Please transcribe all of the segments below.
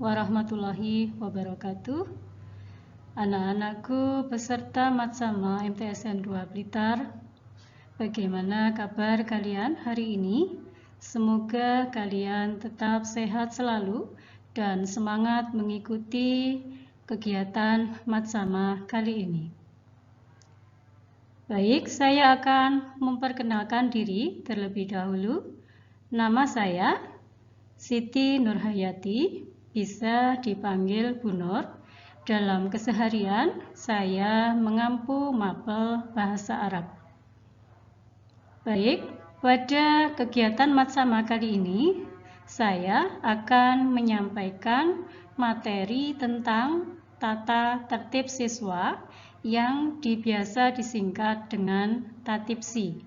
warahmatullahi wabarakatuh. Anak-anakku peserta Matsama MTSN 2 Blitar, bagaimana kabar kalian hari ini? Semoga kalian tetap sehat selalu dan semangat mengikuti kegiatan Matsama kali ini. Baik, saya akan memperkenalkan diri terlebih dahulu. Nama saya Siti Nurhayati, bisa dipanggil Bu Nur. Dalam keseharian, saya mengampu mapel bahasa Arab. Baik, pada kegiatan Matsama kali ini, saya akan menyampaikan materi tentang tata tertib siswa yang biasa disingkat dengan Tatipsi.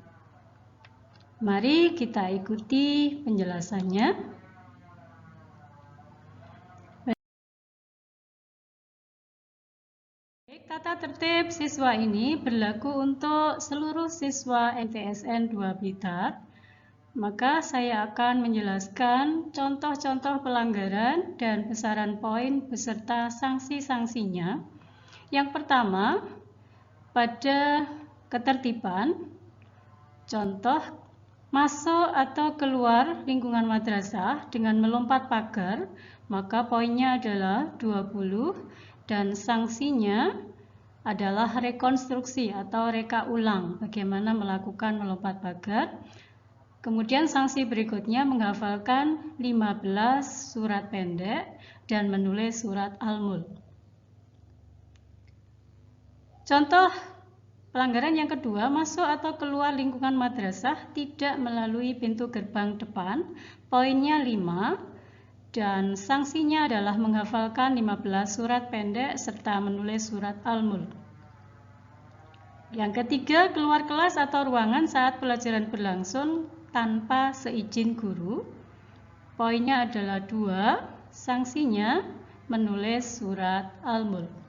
Mari kita ikuti penjelasannya. Tata tertib siswa ini berlaku untuk seluruh siswa MTSN 2 Blitar. Maka saya akan menjelaskan contoh-contoh pelanggaran dan besaran poin beserta sanksi-sanksinya. Yang pertama, pada ketertiban, contoh masuk atau keluar lingkungan madrasah dengan melompat pagar, maka poinnya adalah 20 dan sanksinya adalah rekonstruksi atau reka ulang bagaimana melakukan melompat pagar. Kemudian sanksi berikutnya menghafalkan 15 surat pendek dan menulis surat Al-Mulk. Contoh pelanggaran yang kedua, masuk atau keluar lingkungan madrasah tidak melalui pintu gerbang depan, poinnya 5 dan sanksinya adalah menghafalkan 15 surat pendek serta menulis surat Al-Mulk. Yang ketiga, keluar kelas atau ruangan saat pelajaran berlangsung tanpa seizin guru. Poinnya adalah 2, sanksinya menulis surat Al-Mulk.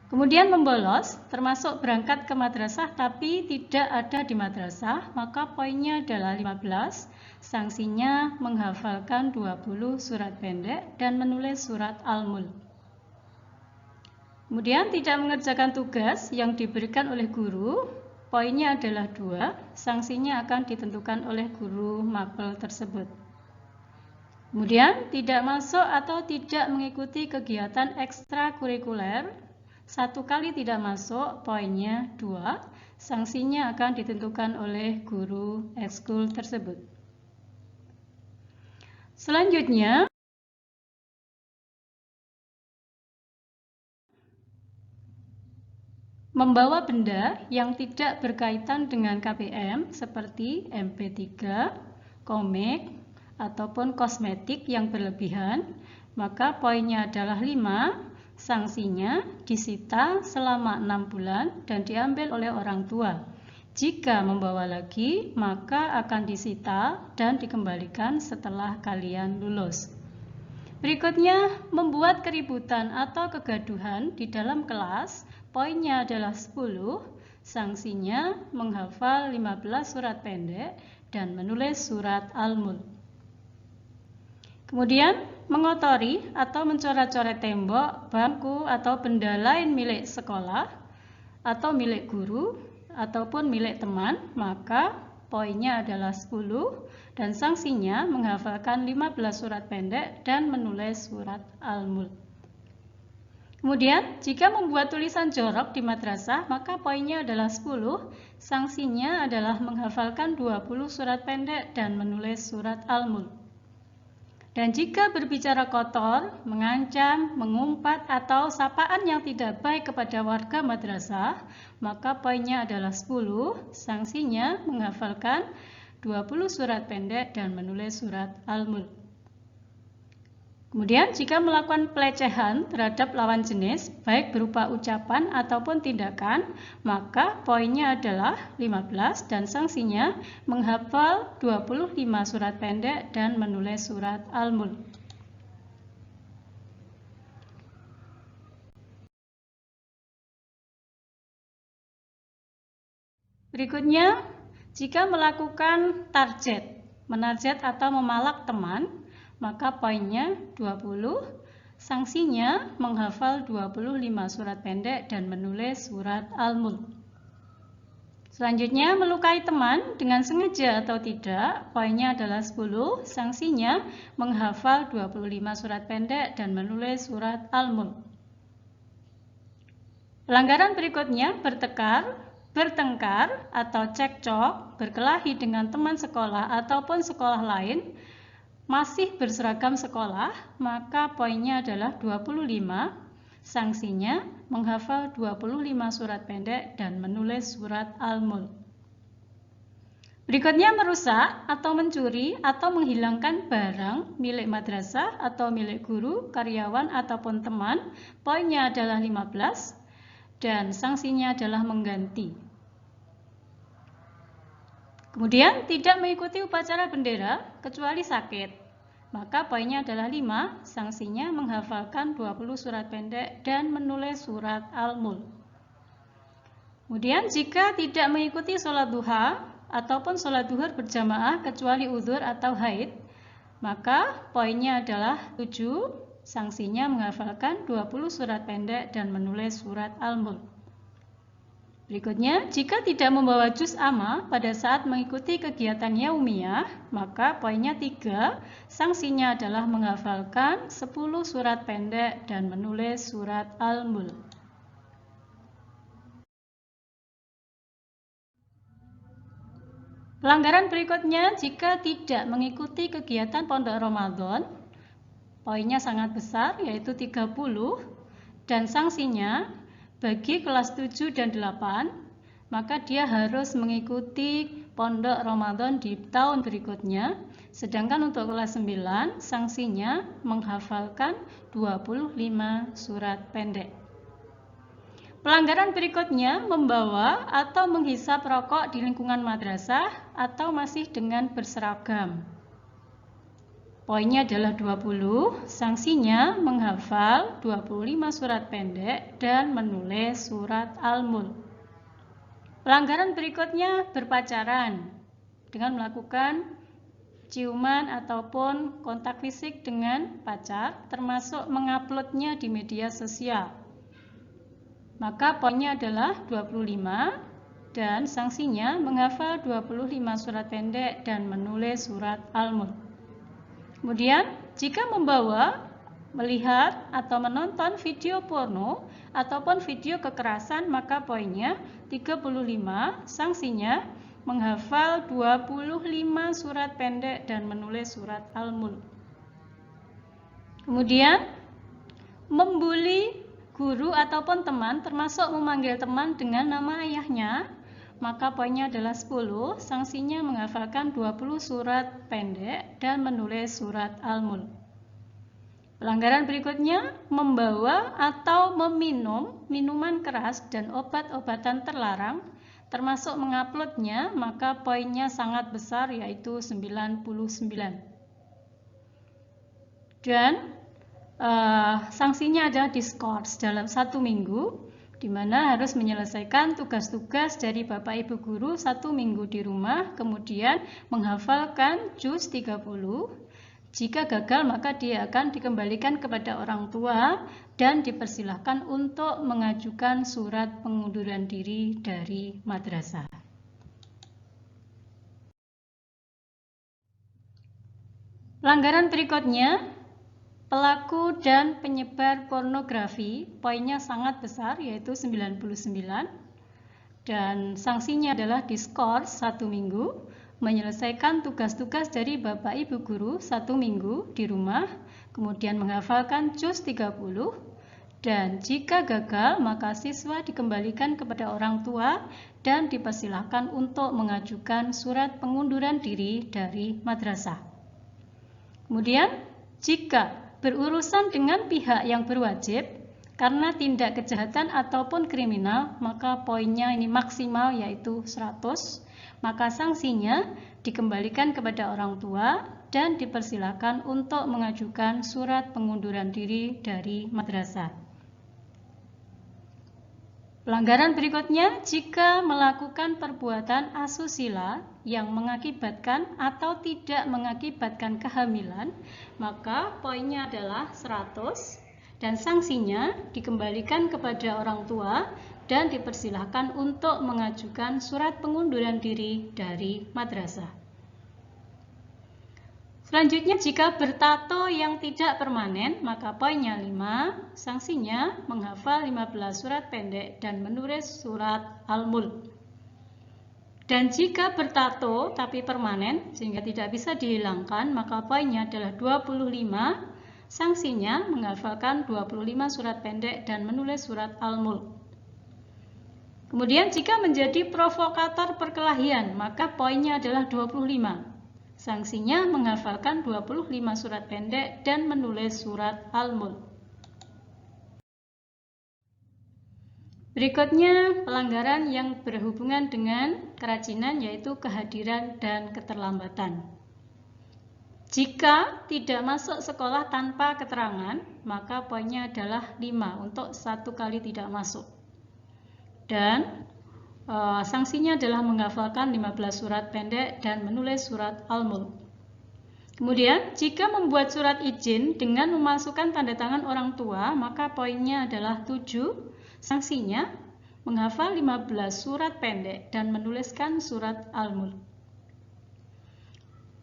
Kemudian membolos, termasuk berangkat ke madrasah tapi tidak ada di madrasah, maka poinnya adalah 15, sanksinya menghafalkan 20 surat pendek dan menulis surat Al-Mulk. Kemudian tidak mengerjakan tugas yang diberikan oleh guru, poinnya adalah 2, sanksinya akan ditentukan oleh guru mapel tersebut. Kemudian tidak masuk atau tidak mengikuti kegiatan ekstrakurikuler, 1 kali tidak masuk, poinnya 2, sanksinya akan ditentukan oleh guru ekskul tersebut. Selanjutnya, membawa benda yang tidak berkaitan dengan KBM seperti MP3, komik, ataupun kosmetik yang berlebihan, maka poinnya adalah 5, sanksinya disita selama 6 bulan dan diambil oleh orang tua. Jika membawa lagi, maka akan disita dan dikembalikan setelah kalian lulus. Berikutnya, membuat keributan atau kegaduhan di dalam kelas, poinnya adalah 10, sanksinya menghafal 15 surat pendek dan menulis surat Al-Mulk. Kemudian, mengotori atau mencoret-coret tembok, bangku, atau benda lain milik sekolah, atau milik guru, ataupun milik teman, maka poinnya adalah 10 dan sanksinya menghafalkan 15 surat pendek dan menulis surat Al-Mulk. Kemudian, jika membuat tulisan jorok di madrasah, maka poinnya adalah 10, sanksinya adalah menghafalkan 20 surat pendek dan menulis surat Al-Mulk. Dan jika berbicara kotor, mengancam, mengumpat, atau sapaan yang tidak baik kepada warga madrasah, maka poinnya adalah 10, sanksinya menghafalkan 20 surat pendek dan menulis surat Al-Mulk. Kemudian jika melakukan pelecehan terhadap lawan jenis, baik berupa ucapan ataupun tindakan, maka poinnya adalah 15 dan sanksinya menghafal 25 surat pendek dan menulis surat Al-Mulk. Berikutnya, jika melakukan target, menarget atau memalak teman, maka poinnya 20. Sanksinya menghafal 25 surat pendek dan menulis surat Al-Mulk. Selanjutnya, melukai teman dengan sengaja atau tidak, poinnya adalah 10. Sanksinya menghafal 25 surat pendek dan menulis surat Al-Mulk. Pelanggaran berikutnya bertengkar atau cekcok, berkelahi dengan teman sekolah ataupun sekolah lain, masih berseragam sekolah, maka poinnya adalah 25. Sanksinya menghafal 25 surat pendek dan menulis surat Al-Mulk. Berikutnya, merusak atau mencuri atau menghilangkan barang milik madrasah atau milik guru, karyawan ataupun teman, poinnya adalah 15 dan sanksinya adalah mengganti. Kemudian, tidak mengikuti upacara bendera kecuali sakit, maka poinnya adalah 5, sanksinya menghafalkan 20 surat pendek dan menulis surat Al-Mulk. Kemudian, jika tidak mengikuti sholat duha ataupun sholat duhur berjamaah kecuali uzur atau haid, maka poinnya adalah 7, sanksinya menghafalkan 20 surat pendek dan menulis surat Al-Mulk. Berikutnya, jika tidak membawa juz amma pada saat mengikuti kegiatan yaumiyah, maka poinnya 3, sanksinya adalah menghafalkan 10 surat pendek dan menulis surat Al-Mulk. Pelanggaran berikutnya, jika tidak mengikuti kegiatan pondok Ramadan, poinnya sangat besar, yaitu 30, dan sanksinya bagi kelas 7 dan 8, maka dia harus mengikuti pondok Ramadan di tahun berikutnya. Sedangkan untuk kelas 9, sanksinya menghafalkan 25 surat pendek. Pelanggaran berikutnya, membawa atau menghisap rokok di lingkungan madrasah atau masih dengan berseragam. Poinnya adalah 20, sanksinya menghafal 25 surat pendek dan menulis surat Al-Mulk. Pelanggaran berikutnya, berpacaran dengan melakukan ciuman ataupun kontak fisik dengan pacar, termasuk menguploadnya di media sosial. Maka poinnya adalah 25 dan sanksinya menghafal 25 surat pendek dan menulis surat Al-Mulk. Kemudian, jika membawa, melihat, atau menonton video porno ataupun video kekerasan, maka poinnya 35, sanksinya menghafal 25 surat pendek dan menulis surat Al-Mulk. Kemudian, membuli guru ataupun teman, termasuk memanggil teman dengan nama ayahnya, maka poinnya adalah 10, sanksinya menghafalkan 20 surat pendek dan menulis surat Al-Mulk. Pelanggaran berikutnya, membawa atau meminum minuman keras dan obat-obatan terlarang, termasuk menguploadnya, maka poinnya sangat besar, yaitu 99. Dan sanksinya adalah diskors dalam 1 minggu, di mana harus menyelesaikan tugas-tugas dari Bapak Ibu guru 1 minggu di rumah, kemudian menghafalkan juz 30. Jika gagal, maka dia akan dikembalikan kepada orang tua dan dipersilahkan untuk mengajukan surat pengunduran diri dari madrasah. Pelanggaran berikutnya, pelaku dan penyebar pornografi, poinnya sangat besar, yaitu 99, dan sanksinya adalah diskors 1 minggu, menyelesaikan tugas-tugas dari Bapak Ibu guru 1 minggu di rumah, kemudian menghafalkan juz 30, dan jika gagal, maka siswa dikembalikan kepada orang tua dan dipersilahkan untuk mengajukan surat pengunduran diri dari madrasah. Kemudian, jika berurusan dengan pihak yang berwajib karena tindak kejahatan ataupun kriminal, maka poinnya ini maksimal, yaitu 100, maka sanksinya dikembalikan kepada orang tua dan dipersilakan untuk mengajukan surat pengunduran diri dari madrasah. Pelanggaran berikutnya, jika melakukan perbuatan asusila yang mengakibatkan atau tidak mengakibatkan kehamilan, maka poinnya adalah 100 dan sanksinya dikembalikan kepada orang tua dan dipersilahkan untuk mengajukan surat pengunduran diri dari madrasah. Selanjutnya, jika bertato yang tidak permanen, maka poinnya 5, sanksinya menghafal 15 surat pendek dan menulis surat Al-Mulk. Dan jika bertato tapi permanen, sehingga tidak bisa dihilangkan, maka poinnya adalah 25, sanksinya menghafalkan 25 surat pendek dan menulis surat Al-Mulk. Kemudian jika menjadi provokator perkelahian, maka poinnya adalah 25. Sanksinya menghafalkan 25 surat pendek dan menulis surat Al-Mulk. Berikutnya, pelanggaran yang berhubungan dengan kerajinan, yaitu kehadiran dan keterlambatan. Jika tidak masuk sekolah tanpa keterangan, maka poinnya adalah 5 untuk 1 kali tidak masuk. Dan sanksinya adalah menghafalkan 15 surat pendek dan menulis surat Al-Mulk. Kemudian, jika membuat surat izin dengan memasukkan tanda tangan orang tua, maka poinnya adalah 7. Sanksinya menghafal 15 surat pendek dan menuliskan surat Al-Mulk.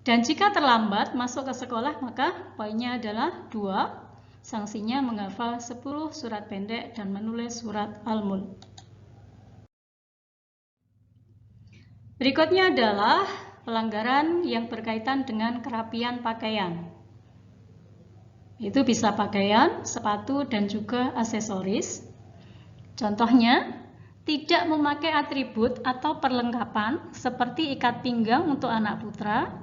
Dan jika terlambat masuk ke sekolah, maka poinnya adalah 2. Sanksinya menghafal 10 surat pendek dan menulis surat Al-Mulk. Berikutnya adalah pelanggaran yang berkaitan dengan kerapian pakaian. Itu bisa pakaian, sepatu, dan juga aksesoris. Contohnya, tidak memakai atribut atau perlengkapan seperti ikat pinggang untuk anak putra,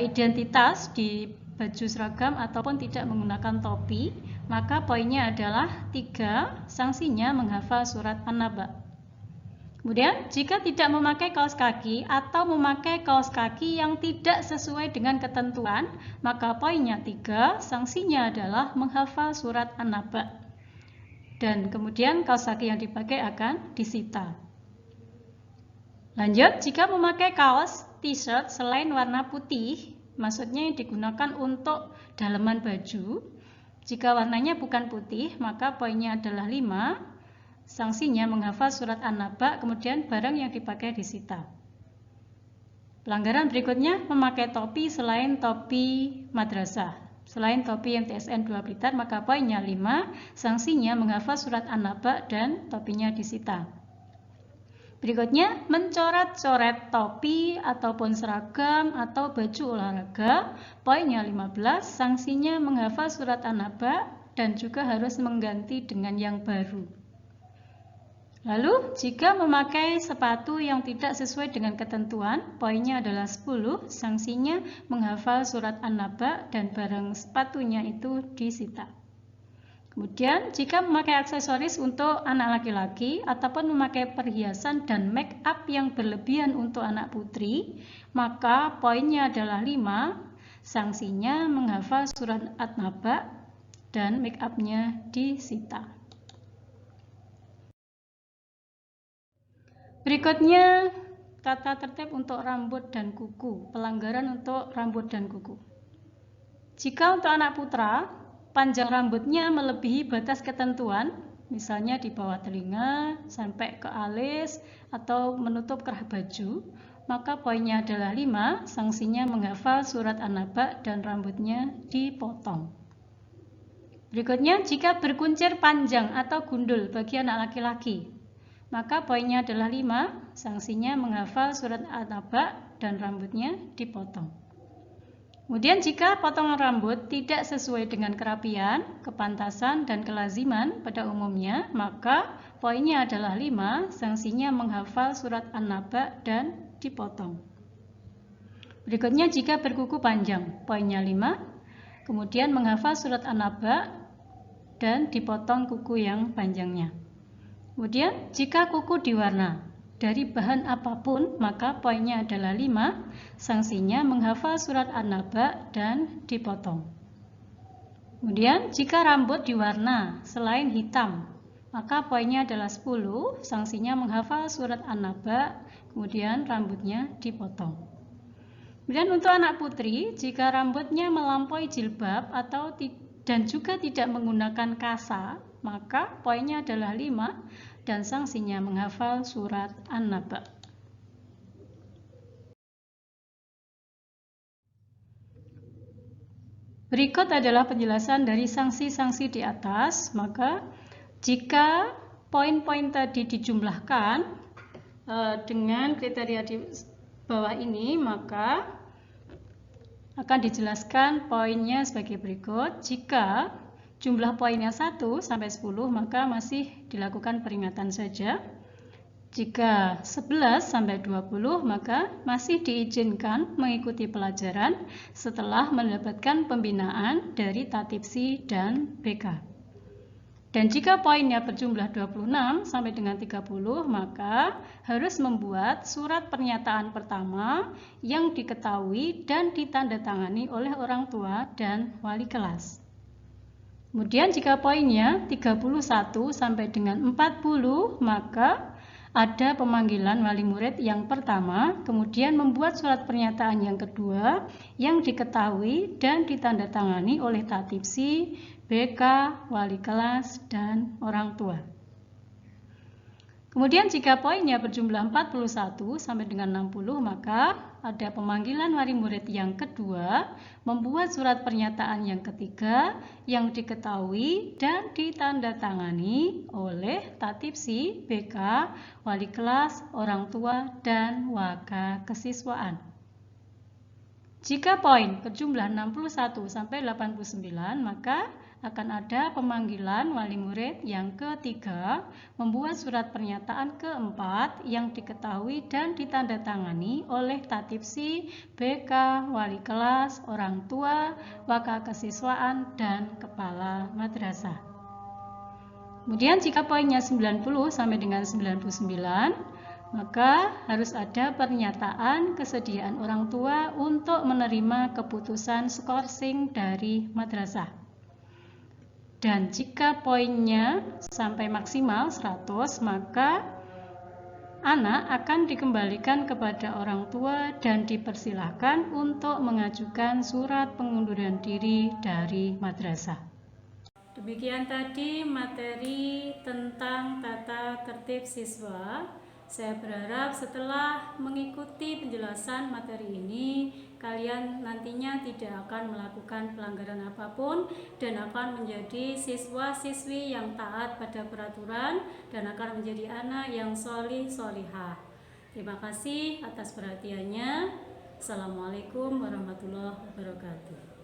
identitas di baju seragam ataupun tidak menggunakan topi, maka poinnya adalah 3, sanksinya menghafal surat An-Naba. Kemudian, jika tidak memakai kaos kaki atau memakai kaos kaki yang tidak sesuai dengan ketentuan, maka poinnya 3, sanksinya adalah menghafal surat An-Naba. Dan kemudian kaos kaki yang dipakai akan disita. Lanjut, jika memakai kaos t-shirt selain warna putih, maksudnya yang digunakan untuk dalaman baju, jika warnanya bukan putih, maka poinnya adalah 5. Sanksinya menghafal surat An-Naba, kemudian barang yang dipakai disita. Pelanggaran berikutnya, memakai topi selain topi madrasah. Selain topi MTSN 2 Blitar, maka poinnya 5, sanksinya menghafal surat An-Naba dan topinya disita. Berikutnya, mencoret-coret topi ataupun seragam atau baju olahraga, poinnya 15, sanksinya menghafal surat An-Naba dan juga harus mengganti dengan yang baru. Lalu, jika memakai sepatu yang tidak sesuai dengan ketentuan, poinnya adalah 10, sanksinya menghafal surat An-Naba dan barang sepatunya itu disita. Kemudian, jika memakai aksesoris untuk anak laki-laki ataupun memakai perhiasan dan make up yang berlebihan untuk anak putri, maka poinnya adalah 5, sanksinya menghafal surat An-Naba dan make up-nya disita. Berikutnya, tata tertib untuk rambut dan kuku. Pelanggaran untuk rambut dan kuku. Jika untuk anak putra, panjang rambutnya melebihi batas ketentuan, misalnya di bawah telinga sampai ke alis atau menutup kerah baju, maka poinnya adalah 5, sanksinya menghafal surat An-Naba dan rambutnya dipotong. Berikutnya, jika berkuncir panjang atau gundul bagi anak laki-laki, maka poinnya adalah 5, sanksinya menghafal surat An-Naba dan rambutnya dipotong. Kemudian jika potongan rambut tidak sesuai dengan kerapian, kepantasan, dan kelaziman pada umumnya, maka poinnya adalah 5, sanksinya menghafal surat An-Naba dan dipotong. Berikutnya jika berkuku panjang, poinnya 5, kemudian menghafal surat An-Naba dan dipotong kuku yang panjangnya. Kemudian, jika kuku diwarna dari bahan apapun, maka poinnya adalah 5, sanksinya menghafal surat An-Naba dan dipotong. Kemudian, jika rambut diwarna selain hitam maka poinnya adalah 10, sanksinya menghafal surat An-Naba, kemudian rambutnya dipotong. Kemudian untuk anak putri, jika rambutnya melampaui jilbab atau dan juga tidak menggunakan kasa, maka poinnya adalah 5 dan sanksinya menghafal surat An-Naba. Berikut adalah penjelasan dari sanksi-sanksi di atas. Maka jika poin-poin tadi dijumlahkan dengan kriteria di bawah ini, maka akan dijelaskan poinnya sebagai berikut. Jika jumlah poinnya 1 sampai 10, maka masih dilakukan peringatan saja. Jika 11 sampai 20, maka masih diizinkan mengikuti pelajaran setelah mendapatkan pembinaan dari Tatipsi dan BK. Dan jika poinnya berjumlah 26 sampai dengan 30, maka harus membuat surat pernyataan pertama yang diketahui dan ditandatangani oleh orang tua dan wali kelas. Kemudian jika poinnya 31 sampai dengan 40, maka ada pemanggilan wali murid yang pertama, kemudian membuat surat pernyataan yang kedua yang diketahui dan ditandatangani oleh Tatipsi, BK, wali kelas, dan orang tua. Kemudian jika poinnya berjumlah 41 sampai dengan 60, maka ada pemanggilan wali murid yang kedua, membuat surat pernyataan yang ketiga yang diketahui dan ditandatangani oleh Tatipsi, BK, wali kelas, orang tua, dan waka kesiswaan. Jika poin berjumlah 61 sampai 89, maka akan ada pemanggilan wali murid yang ketiga, membuat surat pernyataan keempat yang diketahui dan ditandatangani oleh Tatipsi, BK, wali kelas, orang tua, waka kesiswaan, dan kepala madrasah. Kemudian jika poinnya 90 sampai dengan 99, maka harus ada pernyataan kesediaan orang tua untuk menerima keputusan skorsing dari madrasah. Dan jika poinnya sampai maksimal 100, maka anak akan dikembalikan kepada orang tua dan dipersilahkan untuk mengajukan surat pengunduran diri dari madrasah. Demikian tadi materi tentang tata tertib siswa. Saya berharap setelah mengikuti penjelasan materi ini, kalian nantinya tidak akan melakukan pelanggaran apapun dan akan menjadi siswa-siswi yang taat pada peraturan dan akan menjadi anak yang sholih sholihah. Terima kasih atas perhatiannya. Assalamualaikum warahmatullahi wabarakatuh.